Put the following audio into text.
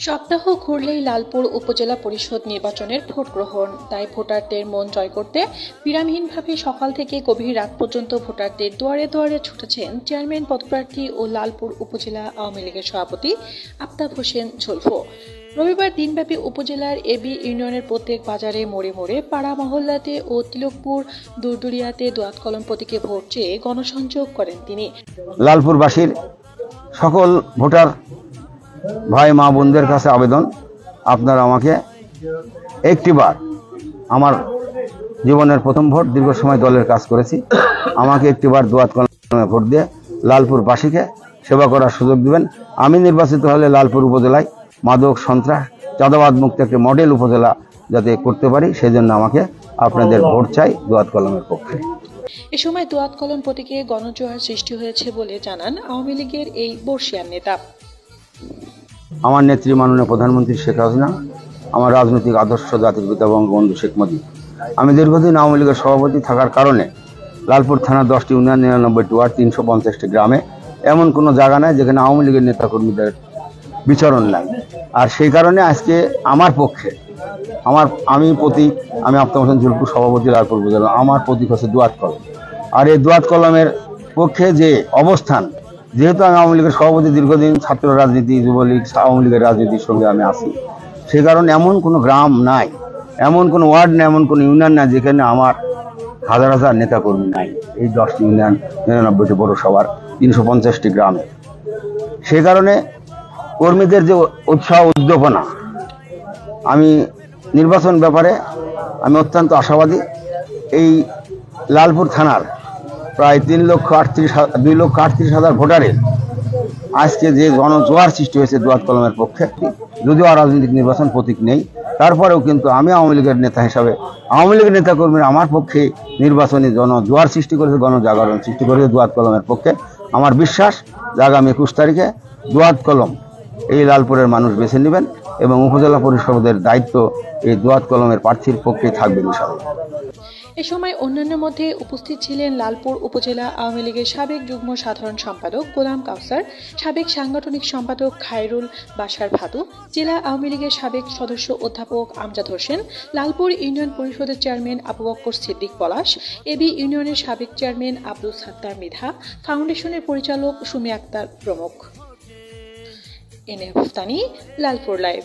সপ্তাহ ঘুরলেই লালপুর উপজেলা পরিষদ নির্বাচনের ভোট গ্রহণ, তাই ভোটারদের মন জয় করতে বিরামহীনভাবে সকাল থেকে গভীর রাত পর্যন্ত ভোটারদের দুয়ারে দুয়ারে ছুটেছেন চেয়ারম্যান পদপ্রার্থী ও লালপুর উপজেলা আওয়ামী লীগের সভাপতি আফতাব হোসেন ঝুলফু। রবিবার দিনব্যাপী উপজেলার এবি ইউনিয়নের প্রত্যেক বাজারে মোড়ে মোড়ে পাড়া মহল্লাতে ও তিলকপুর দুরদুরিয়াতে দোয়াত কলম প্রতীকে ভোট চেয়ে গণসংযোগ করেন তিনি। লালপুরবাসীর সকল ভোটার ভাই মা বোনদের কাছে আবেদন, আপনারা আমাকে একটিবার, আমার জীবনের প্রথম ভোট, দীর্ঘ সময় দলের কাজ করেছি, আমাকে একটিবার দোয়াত কলমে ভোট দিয়ে লালপুরবাসীকে সেবা করার সুযোগ দিবেন। আমি নির্বাচিত হলে লালপুর উপজেলায় মাদক সন্ত্রাস চাঁদাবাদ মুক্ত একটি মডেল উপজেলা যাতে করতে পারি, সেই জন্য আমাকে আপনাদের ভোট চাই দোয়াত কলমের পক্ষে। এ সময় দোয়াত কলম প্রতীকে গণজোয়ার সৃষ্টি হয়েছে বলে জানান আওয়ামী লীগের এই বর্ষিয়ান নেতা। আমার নেত্রী মাননীয় প্রধানমন্ত্রী শেখ হাসিনা, আমার রাজনৈতিক আদর্শ জাতির পিতা বঙ্গবন্ধু শেখ মুজিব। আমি দীর্ঘদিন আওয়ামী লীগের সভাপতি থাকার কারণে লালপুর থানার 10টি ইউনিয়ন, 99টি ওয়ার্ড, 350টি গ্রামে এমন কোনো জায়গা নাই যেখানে আওয়ামী লীগের নেতাকর্মীদের বিচরণ নাই। আর সেই কারণে আজকে আমার পক্ষে আমি আফতাব হোসেন ঝুলফু, সভাপতি লালপুর উপজেলা, আমার প্রতীক হচ্ছে দোয়াত কলম। আর এই দোয়াত কলমের পক্ষে যে অবস্থান, যেহেতু আমি আওয়ামী লীগের সভাপতি, দীর্ঘদিন ছাত্র রাজনীতি, যুবলীগ, আওয়ামী লীগের রাজনীতির সঙ্গে আমি আছি, সেই কারণে এমন কোনো গ্রাম নাই, এমন কোনো ওয়ার্ড নাই, এমন কোনো ইউনিয়ন নাই যেখানে আমার হাজার হাজার নেতাকর্মী নাই। এই 10টি ইউনিয়ন, 99টি পৌরসভার, 350টি গ্রামে। সেই কারণে কর্মীদের যে উৎসাহ উদ্দীপনা, আমি নির্বাচন ব্যাপারে আমি অত্যন্ত আশাবাদী। এই লালপুর থানার প্রায় 2,38,000 ভোটারের আজকে যে গণজোয়ার সৃষ্টি হয়েছে দোয়াত কলমের পক্ষে, যদিও রাজনৈতিক নির্বাচন প্রতীক নেই, তারপরেও কিন্তু আমি আওয়ামী লীগের নেতা হিসাবে, আওয়ামী লীগের নেতাকর্মীরা আমার পক্ষে নির্বাচনী জনজোয়ার সৃষ্টি করেছে, গণজাগরণ সৃষ্টি করেছে দোয়াত কলমের পক্ষে। আমার বিশ্বাস যে আগামী 21 তারিখে দোয়াত কলম এই লালপুরের মানুষ বেছে নেবেন এবং উপজেলা পরিষদের দায়িত্ব এই দোয়াত কলমের প্রার্থীর পক্ষেই থাকবে ইনশাআল্লাহ। এ সময় অন্যান্যের মধ্যে উপস্থিত ছিলেন লালপুর উপজেলা আওয়ামী লীগের সাবেক যুগ্ম সাধারণ সম্পাদক গোলাম কাউসার, সাবেক সাংগঠনিক সম্পাদক খায়রুল বাশার ভাদু, জেলা আওয়ামী লীগের সাবেক সদস্য অধ্যাপক আমজাদ হোসেন, লালপুর ইউনিয়ন পরিষদের চেয়ারম্যান আবু বকর সিদ্দিক পলাশ, এবি ইউনিয়নের সাবেক চেয়ারম্যান আব্দুল সাত্তার মৃধা, ফাউন্ডেশনের পরিচালক সুমি আক্তার প্রমুখ। এনএফতানি, লালপুর লাইভ।